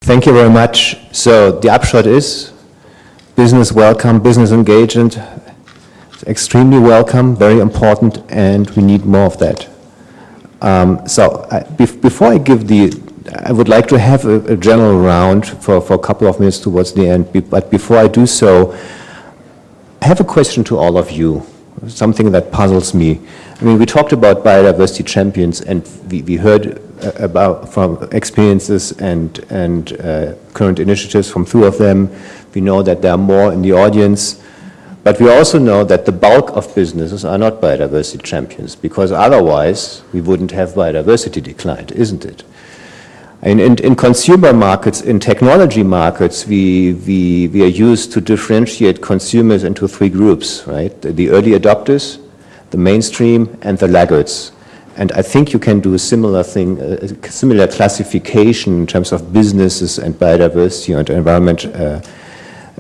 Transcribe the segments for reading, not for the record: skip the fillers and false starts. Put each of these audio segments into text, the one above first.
Thank you very much. So the upshot is business welcome, business engagement, extremely welcome, very important, and we need more of that. Before I give I would like to have a general round for a couple of minutes towards the end, but before I do so, I have a question to all of you, something that puzzles me. I mean, we talked about biodiversity champions, and we heard about from experiences and current initiatives from two of them. We know that there are more in the audience, but we also know that the bulk of businesses are not biodiversity champions, because otherwise we wouldn't have biodiversity declined, isn't it? And in consumer markets, in technology markets, we are used to differentiate consumers into three groups, right? The early adopters, the mainstream, and the laggards. And I think you can do a similar thing, a similar classification in terms of businesses and biodiversity and environment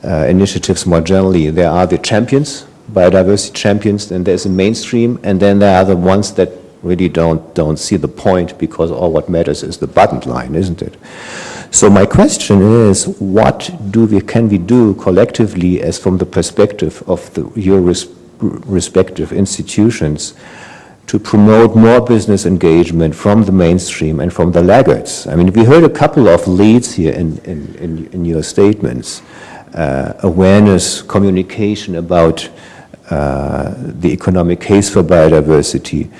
initiatives more generally. There are the champions, biodiversity champions, then there's a mainstream, and then there are the ones that really don't see the point, because all what matters is the bottom line, isn't it? So my question is, what can we do collectively, as from the perspective of your respective institutions, to promote more business engagement from the mainstream and from the laggards? I mean, we heard a couple of leads here in your statements. Awareness, communication about the economic case for biodiversity,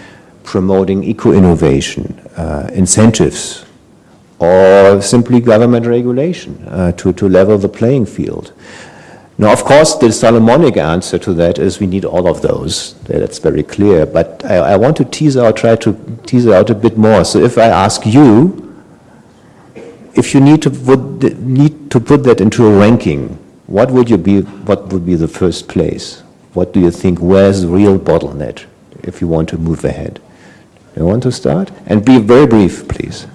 promoting eco-innovation, incentives, or simply government regulation to level the playing field. Now, of course, the Solomonic answer to that is we need all of those. That's very clear. But I want to try to tease it out a bit more. So if I ask you, if you need to put that into a ranking, what would be the first place? What do you think? Where's the real bottleneck if you want to move ahead? You want to start? And be very brief, please.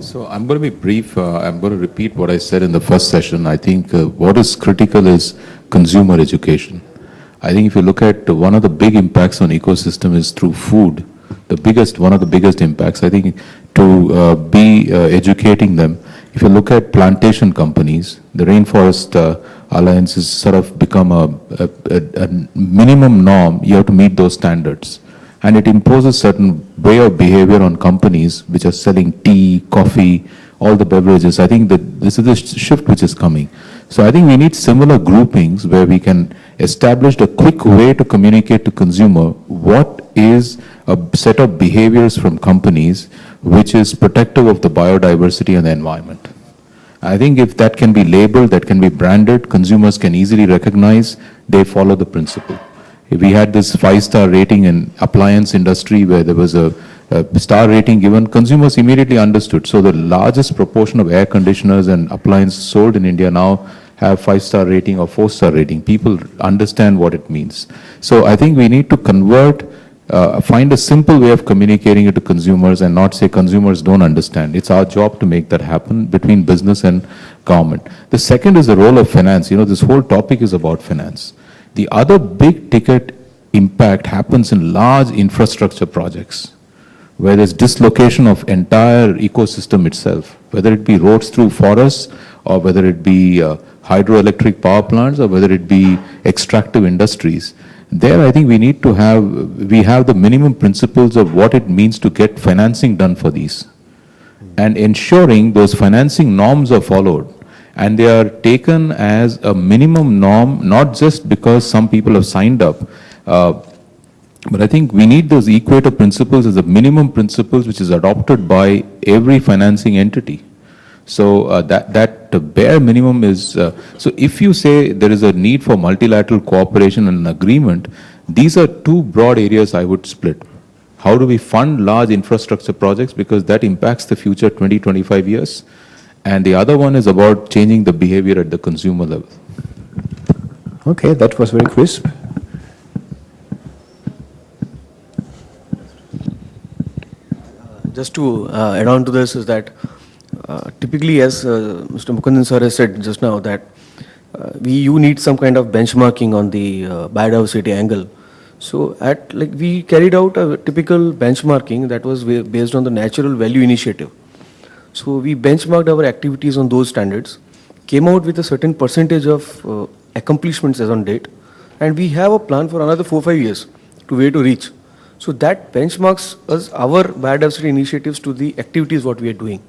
So I'm going to be brief. I'm going to repeat what I said in the first session. I think what is critical is consumer education. I think if you look at one of the big impacts on ecosystem is through food. One of the biggest impacts, I think, to be educating them. If you look at plantation companies, the Rainforest Alliance has sort of become a minimum norm. You have to meet those standards. And it imposes certain way of behavior on companies which are selling tea, coffee, all the beverages. I think that this is the shift which is coming. So I think we need similar groupings where we can establish a quick way to communicate to consumer what is a set of behaviors from companies which is protective of the biodiversity and the environment. I think if that can be labeled, that can be branded, consumers can easily recognize, they follow the principle. If we had this 5-star rating in appliance industry where there was a star rating given, consumers immediately understood. So the largest proportion of air conditioners and appliances sold in India now have 5-star rating or 4-star rating. People understand what it means. So I think we need to find a simple way of communicating it to consumers and not say consumers don't understand. It's our job to make that happen between business and government. The second is the role of finance. You know, this whole topic is about finance. The other big ticket impact happens in large infrastructure projects where there's dislocation of entire ecosystem itself, whether it be roads through forests or whether it be hydroelectric power plants or whether it be extractive industries. There I think we have the minimum principles of what it means to get financing done for these and ensuring those financing norms are followed. And they are taken as a minimum norm, not just because some people have signed up, but I think we need those Equator principles as the minimum principles which is adopted by every financing entity. So that bare minimum is, so if you say there is a need for multilateral cooperation and an agreement, these are two broad areas I would split. How do we fund large infrastructure projects, because that impacts the future 20-25 years. And the other one is about changing the behavior at the consumer level. Okay, that was very crisp. Just to add on to this is that typically, as Mr. Mukundan sir has said just now, that you need some kind of benchmarking on the biodiversity angle. So we carried out a typical benchmarking that was based on the natural value initiative. So we benchmarked our activities on those standards, came out with a certain percentage of accomplishments as on date, and we have a plan for another 4-5 years to where to reach. So that benchmarks us, our biodiversity initiatives to the activities what we are doing.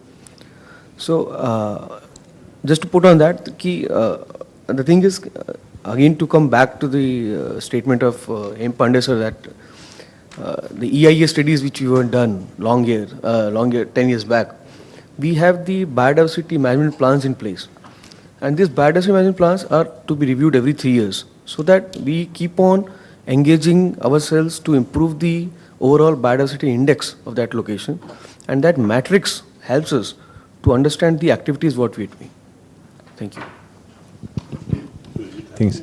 So just to put on that, the thing is, again to come back to the statement of M. Pandey sir that the EIA studies which we have done 10 years back, we have the biodiversity management plans in place. And these biodiversity management plans are to be reviewed every 3 years so that we keep on engaging ourselves to improve the overall biodiversity index of that location. And that matrix helps us to understand the activities what we are doing. Thank you. Thanks.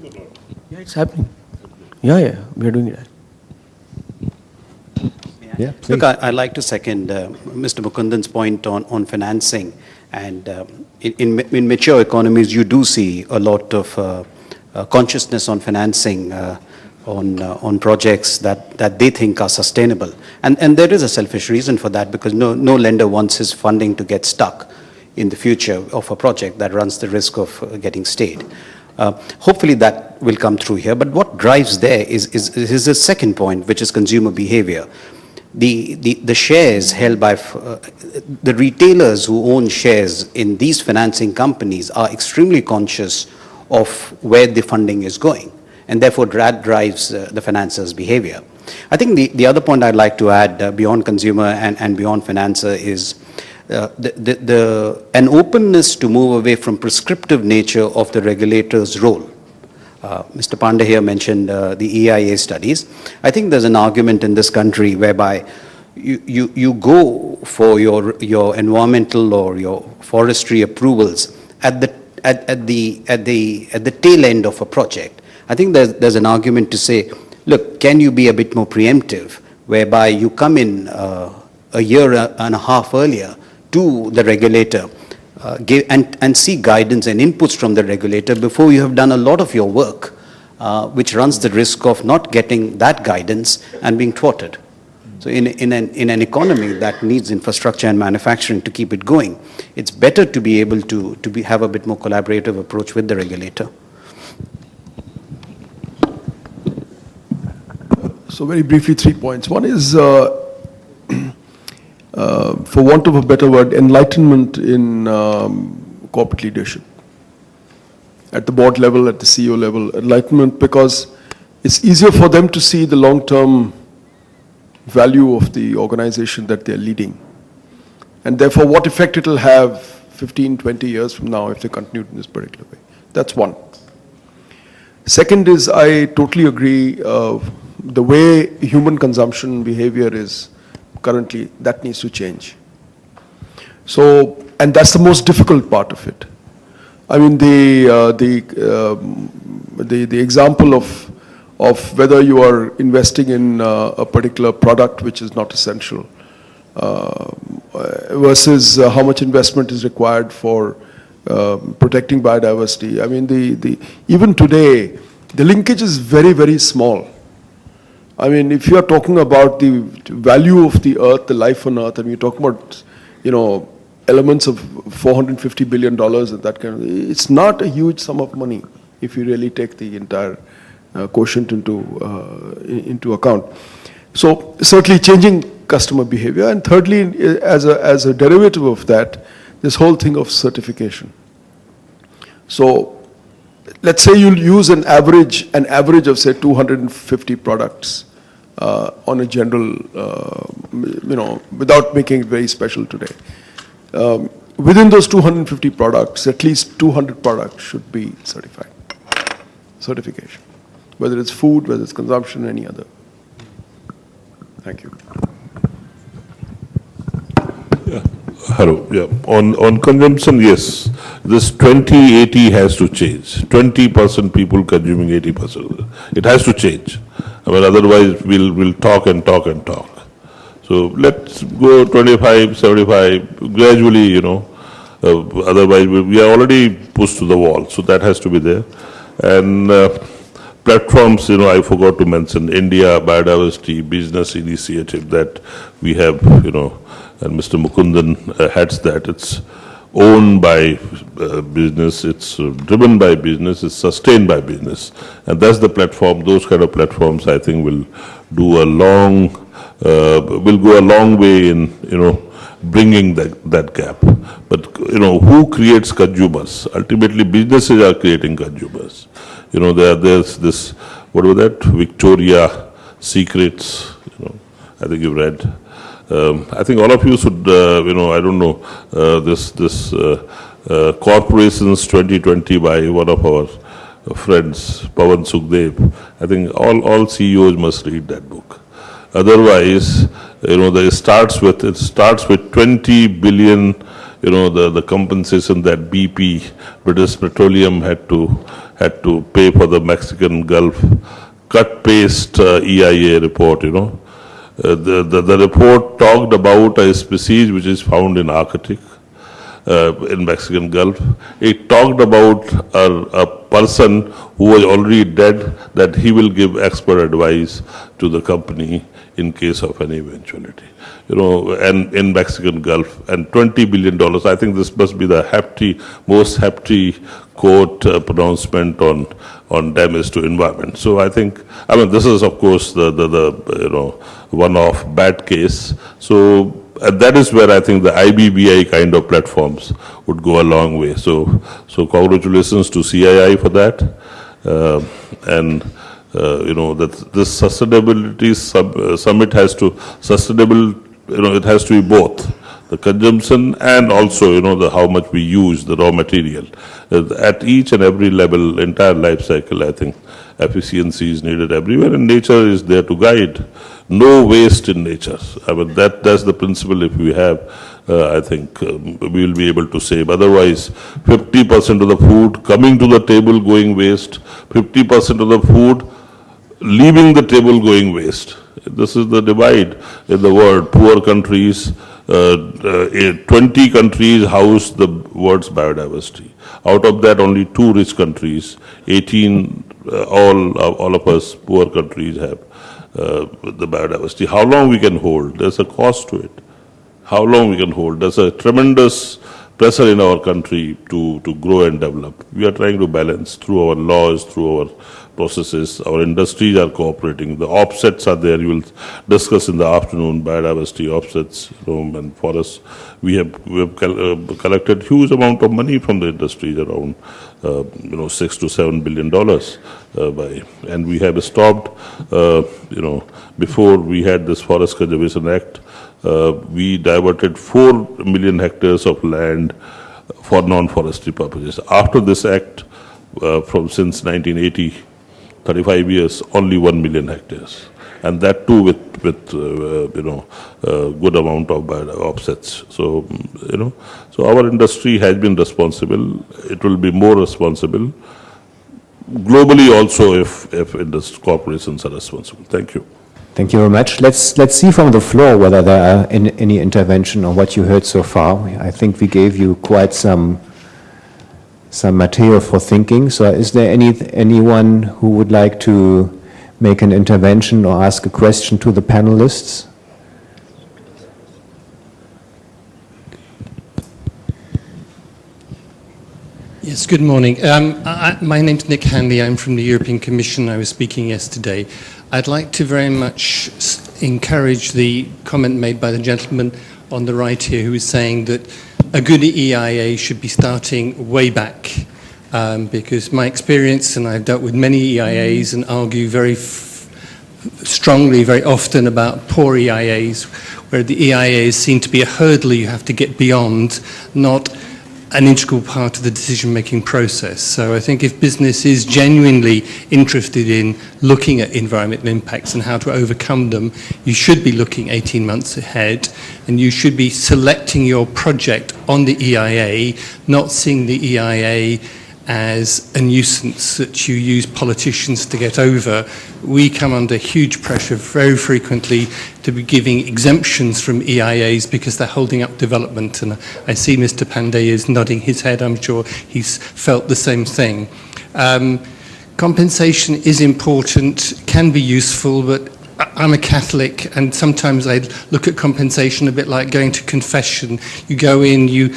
Yeah, it's happening. Yeah, we are doing that. Yeah, please. Look, I'd like to second Mr. Mukundan's point on financing. And in mature economies, you do see a lot of consciousness on financing on projects that they think are sustainable. And there is a selfish reason for that, because no lender wants his funding to get stuck in the future of a project that runs the risk of getting stayed. Hopefully that will come through here. But what drives there is the second point, which is consumer behavior. The shares held by the retailers who own shares in these financing companies are extremely conscious of where the funding is going, and therefore that drives the financer's behavior. I think the other point I'd like to add beyond consumer and beyond financer is an openness to move away from prescriptive nature of the regulator's role. Mr. Pandey here mentioned the EIA studies. I think there's an argument in this country whereby you go for your environmental or your forestry approvals at the tail end of a project. I think there's an argument to say, look, can you be a bit more preemptive, whereby you come in a year and a half earlier to the regulator and seek guidance and inputs from the regulator before you have done a lot of your work, which runs the risk of not getting that guidance and being thwarted. So in an economy that needs infrastructure and manufacturing to keep it going, it's better to be able to have a bit more collaborative approach with the regulator. So very briefly, 3 points. One is, for want of a better word, enlightenment in corporate leadership. At the board level, at the CEO level, enlightenment, because it's easier for them to see the long-term value of the organization that they're leading. And therefore, what effect it will have 15, 20 years from now if they continue in this particular way. That's one. Second is, I totally agree, the way human consumption behavior is currently, that needs to change. So, and that's the most difficult part of it. I mean, the example of whether you are investing in a particular product which is not essential versus how much investment is required for protecting biodiversity. I mean, even today, the linkage is very, very small. I mean, if you are talking about the value of the earth, the life on earth, and you're talking about, elements of $450 billion and that kind of, it's not a huge sum of money if you really take the entire quotient into account. So certainly changing customer behavior, and thirdly, as a derivative of that, this whole thing of certification. So let's say you'll use an average of say 250 products on a general, without making it very special today. Within those 250 products, at least 200 products should be certified. Certification, whether it's food, whether it's consumption, any other. Thank you. Hello. Yeah. On consumption, yes, this 20-80 has to change. 20% people consuming 80%. It has to change. I mean, otherwise we'll talk and talk and talk. So let's go 25, 75 gradually. Otherwise we are already pushed to the wall. So that has to be there. And platforms, I forgot to mention India Biodiversity Business Initiative that we have, and Mr. Mukundan heads that. It's owned by business, it's driven by business, it's sustained by business. And that's the platform, those kind of platforms I think will do a long, will go a long way in, bringing that gap. But, who creates consumers? Ultimately, businesses are creating consumers. There's this, what was that? Victoria Secrets, I think you've read. I think all of you should, I don't know, this Corporations 2020 by one of our friends, Pawan Sukhdev. I think all CEOs must read that book. Otherwise, it starts with 20 billion, the compensation that BP, British Petroleum, had to pay for the Mexican Gulf, cut-paste EIA report, The report talked about a species which is found in Arctic, in Mexican Gulf. It talked about a person who was already dead, that he will give expert advice to the company in case of any eventuality. And in Mexican Gulf, and $20 billion. I think this must be the most hefty court pronouncement on damage to environment. So I think, this is of course the one-off bad case. So that is where I think the IBBI kind of platforms would go a long way. So congratulations to CII for that. That this sustainability summit has to it has to be both the consumption and also how much we use the raw material at each and every level, entire life cycle. I think efficiency is needed everywhere, and nature is there to guide. No waste in nature. That's the principle. If we have, I think we will be able to save. Otherwise, 50% of the food coming to the table going waste, 50% of the food leaving the table going waste. This is the divide in the world. Poor countries, 20 countries house the world's biodiversity. Out of that, only 2 rich countries, 18, all of us poor countries have the biodiversity. How long we can hold? There's a cost to it. How long we can hold? There's a tremendous pressure in our country to grow and develop. We are trying to balance through our laws, through our processes. Our industries are cooperating. The offsets are there. You will discuss in the afternoon biodiversity offsets, and forests. We have collected huge amount of money from the industries, around $6 to $7 billion and we have stopped. Before we had this Forest Conservation Act, we diverted 4 million hectares of land for non-forestry purposes. After this act, since 1980, 35 years, only 1 million hectares, and that too with good amount of offsets. So so our industry has been responsible. It will be more responsible globally also if industry corporations are responsible. Thank you. Thank you very much. Let's see from the floor whether there are any intervention on what you heard so far. I think we gave you quite some material for thinking. So is there anyone who would like to make an intervention or ask a question to the panelists? Yes, good morning. My name's Nick Hanley. I'm from the European Commission. I was speaking yesterday. I'd like to very much encourage the comment made by the gentleman on the right here, who was saying that a good EIA should be starting way back, because my experience, and I've dealt with many EIAs and argue very strongly, very often about poor EIAs, where the EIAs seem to be a hurdle you have to get beyond, not an integral part of the decision-making process. So I think if business is genuinely interested in looking at environmental impacts and how to overcome them, you should be looking 18 months ahead, and you should be selecting your project on the EIA, not seeing the EIA as a nuisance that you use politicians to get over. We come under huge pressure very frequently to be giving exemptions from EIAs because they're holding up development. And I see Mr. Pandey is nodding his head. I'm sure he's felt the same thing. Compensation is important, can be useful, but I'm a Catholic, and sometimes I look at compensation a bit like going to confession. You go in, you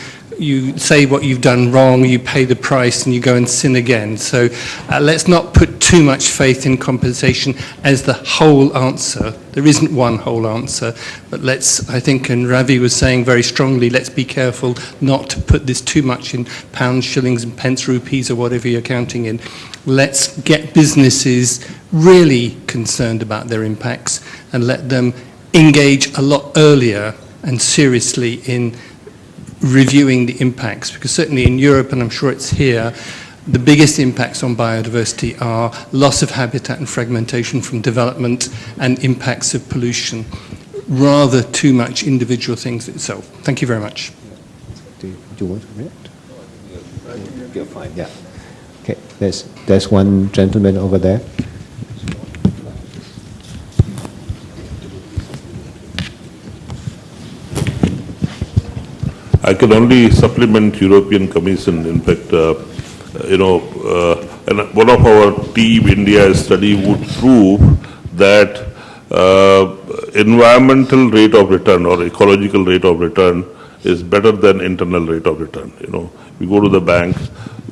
say what you've done wrong, you pay the price, and you go and sin again. So let's not put too much faith in compensation as the whole answer. There isn't one whole answer, but let's, I think, and Ravi was saying very strongly, let's be careful not to put this too much in pounds, shillings, and pence, rupees, or whatever you're counting in. Let's get businesses really concerned about their impacts and let them engage a lot earlier and seriously in reviewing the impacts, because certainly in Europe, and I'm sure it's here, the biggest impacts on biodiversity are loss of habitat and fragmentation from development and impacts of pollution, rather too much individual things itself. Thank you very much. Do you want to react? You're fine, yeah. Okay, there's one gentleman over there. I can only supplement European Commission. In fact, and one of our team India study would prove that environmental rate of return or ecological rate of return is better than internal rate of return. We go to the bank,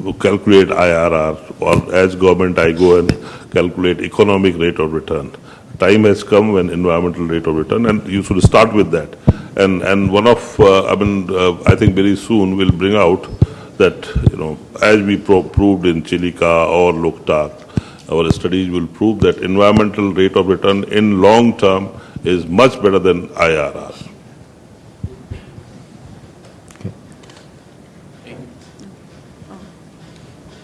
we calculate IRR, or as government I go and calculate economic rate of return. Time has come when environmental rate of return, and you should start with that. And one of, I think very soon we'll bring out that, as we proved in Chilika or Loktak, our studies will prove that environmental rate of return in long term is much better than IRR.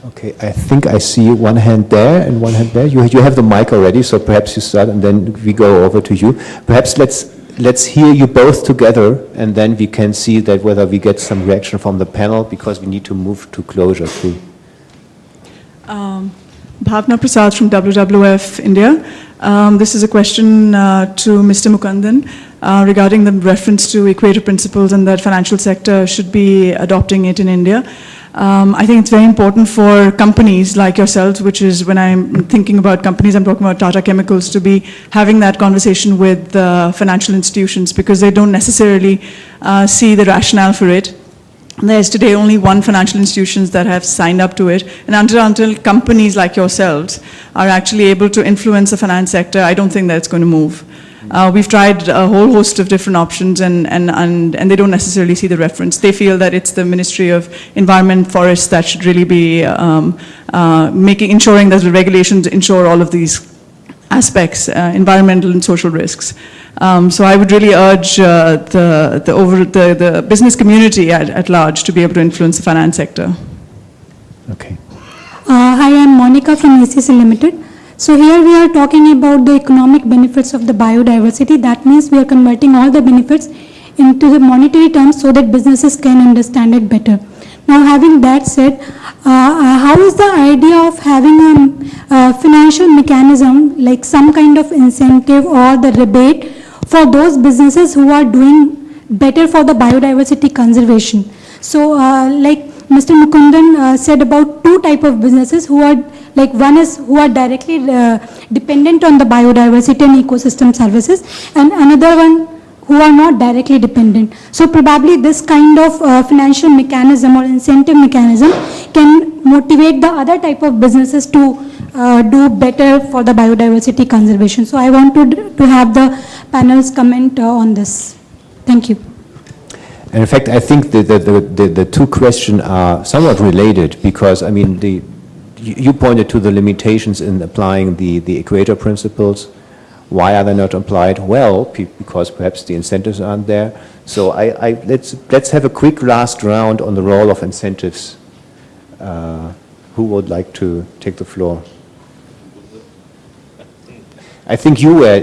Okay, I think I see one hand there and one hand there. You have the mic already, so perhaps you start and then we go over to you. Perhaps let's hear you both together, and then we can see that whether we get some reaction from the panel, because we need to move to closure too. Bhavna Prasad from WWF India. This is a question to Mr. Mukundan regarding the reference to Equator principles and that financial sector should be adopting it in India. I think it's very important for companies like yourselves, which is when I'm thinking about companies, I'm talking about Tata Chemicals, to be having that conversation with financial institutions, because they don't necessarily see the rationale for it. There's today only one financial institutions that have signed up to it, and until companies like yourselves are actually able to influence the finance sector, I don't think that it's going to move. We've tried a whole host of different options, and they don't necessarily see the reference. They feel that it's the Ministry of Environment, Forests that should really be ensuring that the regulations ensure all of these aspects, environmental and social risks. So I would really urge the business community at large to be able to influence the finance sector. Okay. Hi, I'm Monica from ACC Limited. So here we are talking about the economic benefits of the biodiversity. That means we are converting all the benefits into the monetary terms so that businesses can understand it better. Now, having that said, how is the idea of having a financial mechanism, like some kind of incentive or the rebate for those businesses who are doing better for the biodiversity conservation? So like Mr. Mukundan said about two types of businesses who are, like one is who are directly dependent on the biodiversity and ecosystem services, and another one who are not directly dependent. So probably this kind of financial mechanism or incentive mechanism can motivate the other type of businesses to do better for the biodiversity conservation. So I want to have the panel's comment on this. Thank you. And in fact, I think the two questions are somewhat related, because, I mean, you pointed to the limitations in applying the Equator principles. Why are they not applied? Well, because perhaps the incentives aren't there. So let's have a quick last round on the role of incentives. Who would like to take the floor? I think you were,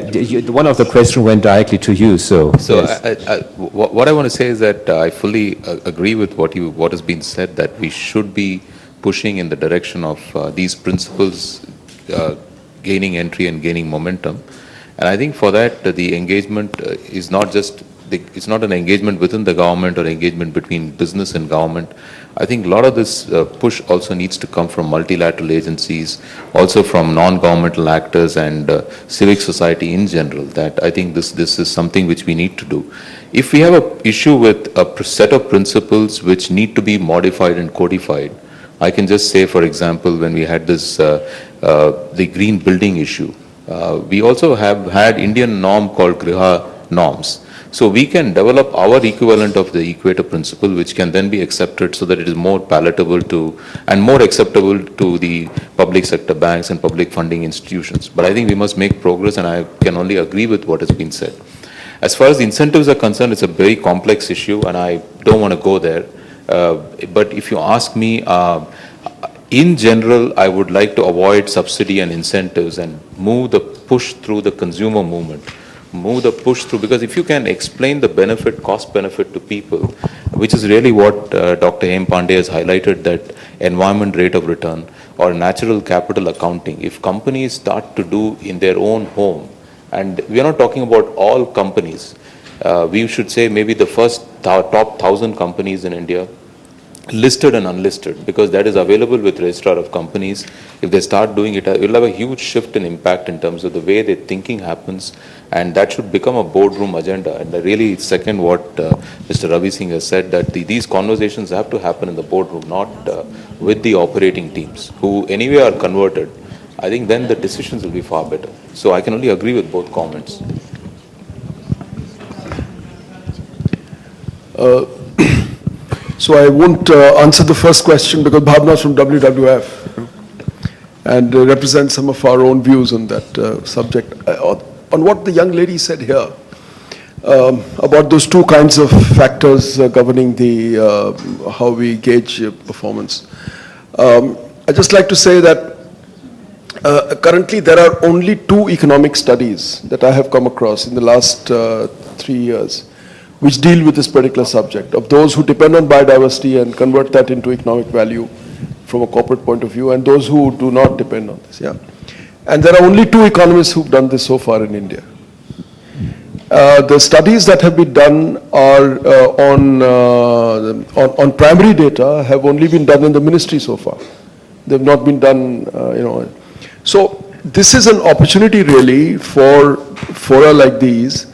one of the questions went directly to you, so. Yes. What I want to say is that I fully agree with what has been said, that we should be pushing in the direction of these principles gaining entry and gaining momentum. And I think for that, the engagement is not just it's not an engagement within the government or engagement between business and government. I think a lot of this push also needs to come from multilateral agencies, also from non-governmental actors and civic society in general, that I think this is something which we need to do. If we have an issue with a set of principles which need to be modified and codified, I can just say, for example, when we had this, the green building issue, we also have had Indian norm called Griha norms. So we can develop our equivalent of the Equator principle, which can then be accepted so that it is more palatable to and more acceptable to the public sector banks and public funding institutions. But I think we must make progress, and I can only agree with what has been said. As far as the incentives are concerned, it's a very complex issue, and I don't want to go there. But if you ask me, in general, I would like to avoid subsidy and incentives and move the push through the consumer movement. Move the push through, because if you can explain the benefit, cost benefit to people, which is really what Dr. M. Pandey has highlighted, that environment rate of return or natural capital accounting, if companies start to do in their own home, and we are not talking about all companies, we should say maybe the first top 1,000 companies in India, listed and unlisted, because that is available with registrar of companies. If they start doing it, it will have a huge shift in impact in terms of the way their thinking happens, and that should become a boardroom agenda. And I really second what Mr. Ravi Singh has said, that these conversations have to happen in the boardroom, not with the operating teams, who anyway are converted. I think then the decisions will be far better. So I can only agree with both comments. So I won't answer the first question because Bhavna is from WWF and represents some of our own views on that subject. On what the young lady said here about those two kinds of factors governing the how we gauge performance. I'd just like to say that currently there are only 2 economic studies that I have come across in the last 3 years which deal with this particular subject, of those who depend on biodiversity and convert that into economic value from a corporate point of view, and those who do not depend on this. Yeah. And there are only 2 economists who've done this so far in India. The studies that have been done are on primary data have only been done in the ministry so far. They've not been done, So this is an opportunity really for fora like these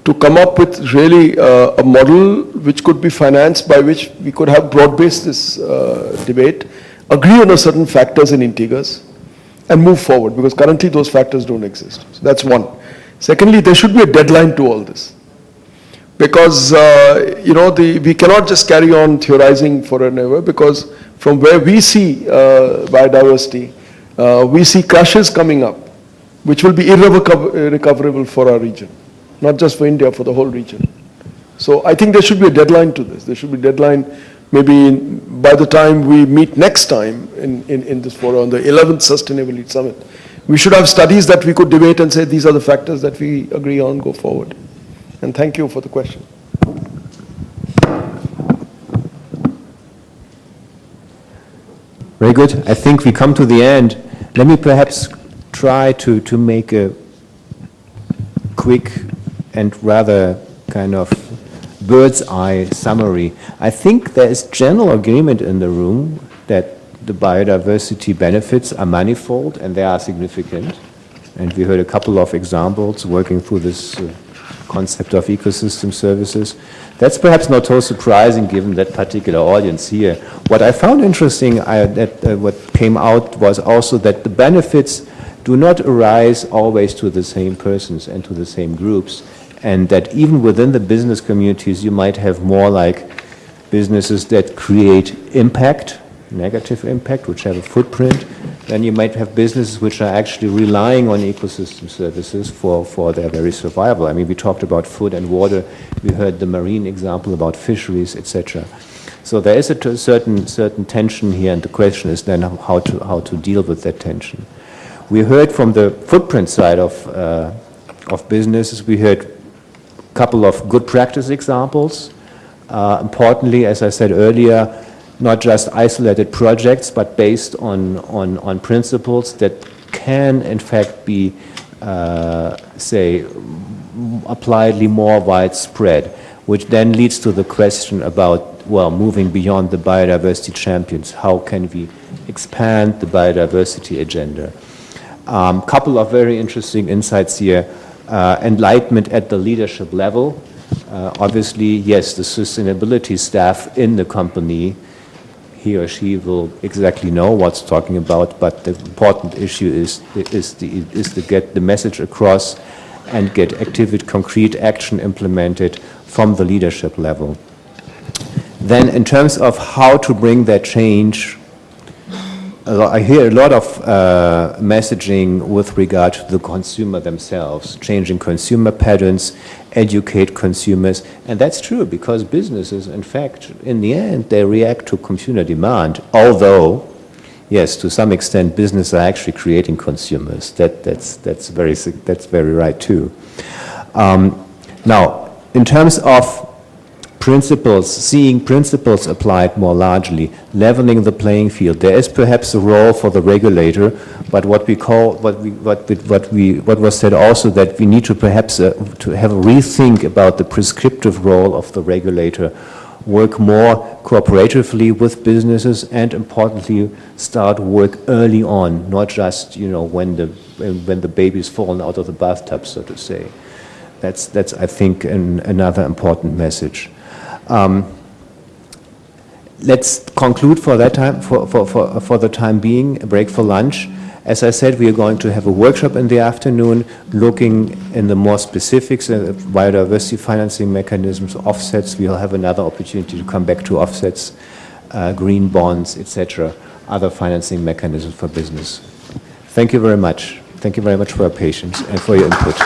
to come up with really a model which could be financed, by which we could have broad-based this debate, agree on a certain factors and integers, and move forward, because currently those factors don't exist. So that's one. Secondly, there should be a deadline to all this, because we cannot just carry on theorizing forever, because from where we see biodiversity, we see crashes coming up, which will be irrecoverable for our region. Not just for India, for the whole region. So I think there should be a deadline to this. There should be a deadline maybe by the time we meet next time in this forum, on the 11th Sustainability Summit. We should have studies that we could debate and say these are the factors that we agree on, go forward. And thank you for the question. Very good. I think we come to the end. Let me perhaps try to make a quick and rather kind of bird's eye summary. I think there is general agreement in the room that the biodiversity benefits are manifold and they are significant. And we heard a couple of examples working through this concept of ecosystem services. That's perhaps not so surprising given that particular audience here. What I found interesting, what came out was also that the benefits do not arise always to the same persons and to the same groups, and that even within the business communities you might have more like businesses that create impact, negative impact, which have a footprint, then you might have businesses which are actually relying on ecosystem services for their very survival. I mean, we talked about food and water, we heard the marine example about fisheries, etc. So there is a certain tension here, and the question is then how to deal with that tension. We heard from the footprint side of businesses, we heard a couple of good practice examples. Importantly, as I said earlier, not just isolated projects, but based on principles that can, in fact, be, say, appliedly more widespread, which then leads to the question about, well, moving beyond the biodiversity champions, how can we expand the biodiversity agenda? Couple of very interesting insights here. Enlightenment at the leadership level. Obviously, yes, the sustainability staff in the company, he or she will exactly know what's talking about, but the important issue is to get the message across and get concrete action implemented from the leadership level. Then in terms of how to bring that change, I hear a lot of messaging with regard to the consumer themselves, changing consumer patterns, educate consumers, and that's true because businesses, in fact, in the end, they react to consumer demand, although, yes, to some extent, businesses are actually creating consumers. That's very right too. Now, in terms of principles, seeing principles applied more largely, leveling the playing field. There is perhaps a role for the regulator, but what was said also that we need to perhaps to have a rethink about the prescriptive role of the regulator, work more cooperatively with businesses, and importantly, start work early on, not just when the baby's fallen out of the bathtub, so to say. That's I think another important message. Let's conclude for that time, for the time being, a break for lunch. As I said, we are going to have a workshop in the afternoon looking in the more specifics, biodiversity financing mechanisms, offsets. We'll have another opportunity to come back to offsets, green bonds, etc., other financing mechanisms for business. Thank you very much. Thank you very much for your patience and for your input.